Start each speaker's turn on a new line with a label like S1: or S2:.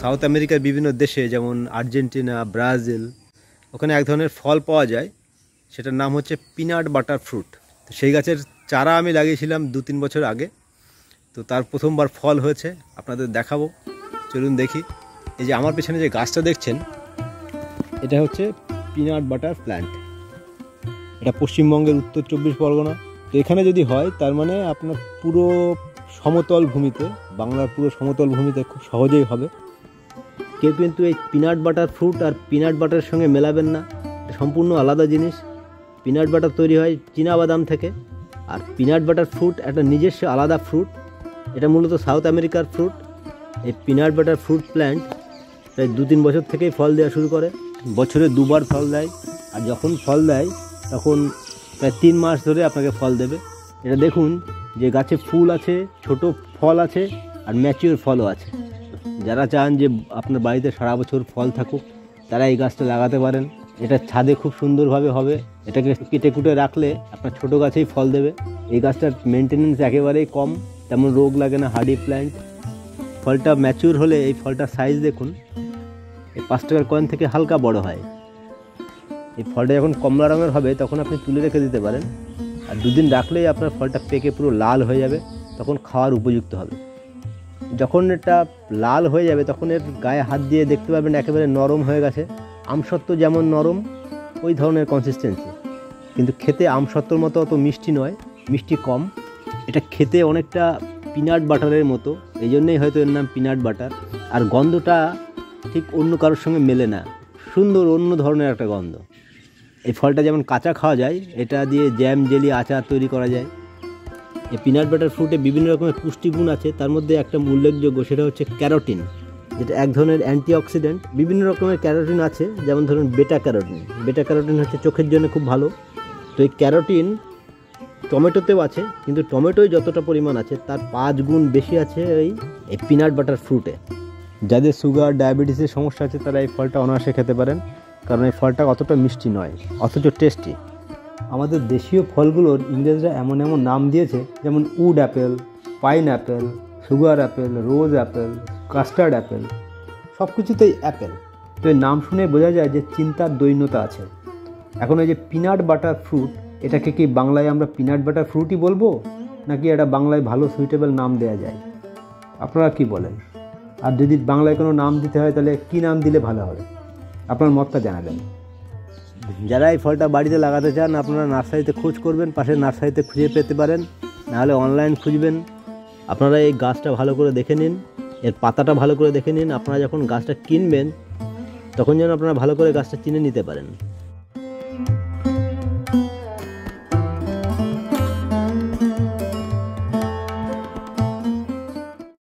S1: South আমেরিকার বিভিন্ন দেশে যেমন আর্জেন্টিনা, ব্রাজিল, ওখানে এক ধরনের ফল পাওয়া যায়, সেটার নাম হচ্ছে পিনাট বাটার ফ্রুট। তো সেই গাছের চারা আমি লাগিয়েছিলাম 2-3 বছর আগে। তো তার প্রথমবার ফল হয়েছে, আপনাদের দেখাবো, চলুন দেখি। এই যে আমার পেছনে যে গাছটা দেখছেন, এটা হচ্ছে পিনাট বাটার প্ল্যান্ট। এটা পশ্চিমবঙ্গের উত্তর 24 পরগনা। তো এখানে যদি হয় তার মানে আপনার পুরো সমতল ভূমিতে, বাংলার পুরো সমতল ভূমিতে খুব সহজেই হবে। কেউ কিন্তু এই পিনাট বাটার ফ্রুট আর পিনাট বাটারের সঙ্গে মেলাবেন না, সম্পূর্ণ আলাদা জিনিস। পিনাট বাটার তৈরি হয় চীনাবাদাম থেকে, আর পিনাট বাটার ফ্রুট একটা নিজস্ব আলাদা ফ্রুট। এটা মূলত সাউথ আমেরিকার ফ্রুট। এই পিনাট বাটার ফ্রুট প্ল্যান্ট প্রায় 2-3 বছর থেকেই ফল দেওয়া শুরু করে। বছরে 2বার ফল দেয়, আর যখন ফল দেয় তখন প্রায় 3 মাস ধরে আপনাকে ফল দেবে। এটা দেখুন যে গাছে ফুল আছে, ছোট ফল আছে, আর ম্যাচিওর ফলও আছে। যারা চান যে আপনার বাড়িতে সারা বছর ফল থাকুক, তারা এই গাছটা লাগাতে পারেন। এটা ছাদে খুব সুন্দরভাবে হবে। এটাকে কেটে কুটে রাখলে আপনার ছোট গাছেই ফল দেবে। এই গাছটার মেনটেনেন্স একেবারেই কম, তেমন রোগ লাগে না, হার্ডি প্ল্যান্ট। ফলটা ম্যাচিওর হলে এই ফলটার সাইজ দেখুন, এই 5 টাকার কয়েন থেকে হালকা বড় হয়। এই ফলটা যখন কমলা রঙের হবে তখন আপনি তুলে রেখে দিতে পারেন, আর 2 দিন রাখলেই আপনার ফলটা পেকে পুরো লাল হয়ে যাবে, তখন খাওয়ার উপযুক্ত হবে। যখন এটা লাল হয়ে যাবে তখন এর গায়ে হাত দিয়ে দেখতে পাবেন একেবারে নরম হয়ে গেছে। আমসত্ত্ব যেমন নরম, ওই ধরনের কনসিস্টেন্সি, কিন্তু খেতে আমসত্ত্বর মতো অত মিষ্টি নয়, মিষ্টি কম। এটা খেতে অনেকটা পিনাট বাটারের মতো, এই জন্যই হয়তো এর নাম পিনাট বাটার। আর গন্ধটা ঠিক অন্য কারোর সঙ্গে মেলে না, সুন্দর অন্য ধরনের একটা গন্ধ। এই ফলটা যেমন কাঁচা খাওয়া যায়, এটা দিয়ে জ্যাম, জেলি, আচার তৈরি করা যায়। এই পিনাট বাটার ফ্রুটে বিভিন্ন রকমের পুষ্টিগুণ আছে, তার মধ্যে একটা উল্লেখযোগ্য, সেটা হচ্ছে ক্যারোটিন, যেটা এক ধরনের অ্যান্টিঅক্সিডেন্ট। বিভিন্ন রকমের ক্যারোটিন আছে, যেমন ধরুন বেটা ক্যারোটিন। বেটা ক্যারোটিন হচ্ছে চোখের জন্য খুব ভালো। তো এই ক্যারোটিন টমেটোতেও আছে, কিন্তু টমেটোয় যতটা পরিমাণ আছে তার 5 গুণ বেশি আছে এই পিনাট বাটার ফ্রুটে। যাদের সুগার, ডায়াবেটিসের সমস্যা আছে তারা এই ফলটা অনায়াসে খেতে পারেন, কারণ এই ফলটা অতটা মিষ্টি নয়, অথচ টেস্টি। আমাদের দেশীয় ফলগুলোর ইংরেজরা এমন এমন নাম দিয়েছে, যেমন wood apple, pineapple, sugar apple, rose apple, custard apple, সব কিছুতেই অ্যাপেল। তো এই নাম শুনে বোঝা যায় যে চিন্তার দৈন্যতা আছে। এখন এই যে পিনাট বাটার ফ্রুট, এটাকে কি বাংলায় আমরা পিনাট বাটার ফ্রুটই বলবো, নাকি এটা বাংলায় ভালো সুইটেবল নাম দেওয়া যায়? আপনারা কি বলেন? আর যদি বাংলায় কোনো নাম দিতে হয় তাহলে কী নাম দিলে ভালো হবে? আপনার মতটা জানাবেন। যারা এই ফলটা বাড়িতে লাগাতে চান, আপনারা নার্সারিতে খোঁজ করবেন, পাশের নার্সারিতে খুঁজে পেতে পারেন, নাহলে অনলাইন খুঁজবেন। আপনারা এই গাছটা ভালো করে দেখে নিন, এর পাতাটা ভালো করে দেখে নিন। আপনারা যখন গাছটা কিনবেন তখন যেন আপনারা ভালো করে গাছটা চিনে নিতে পারেন।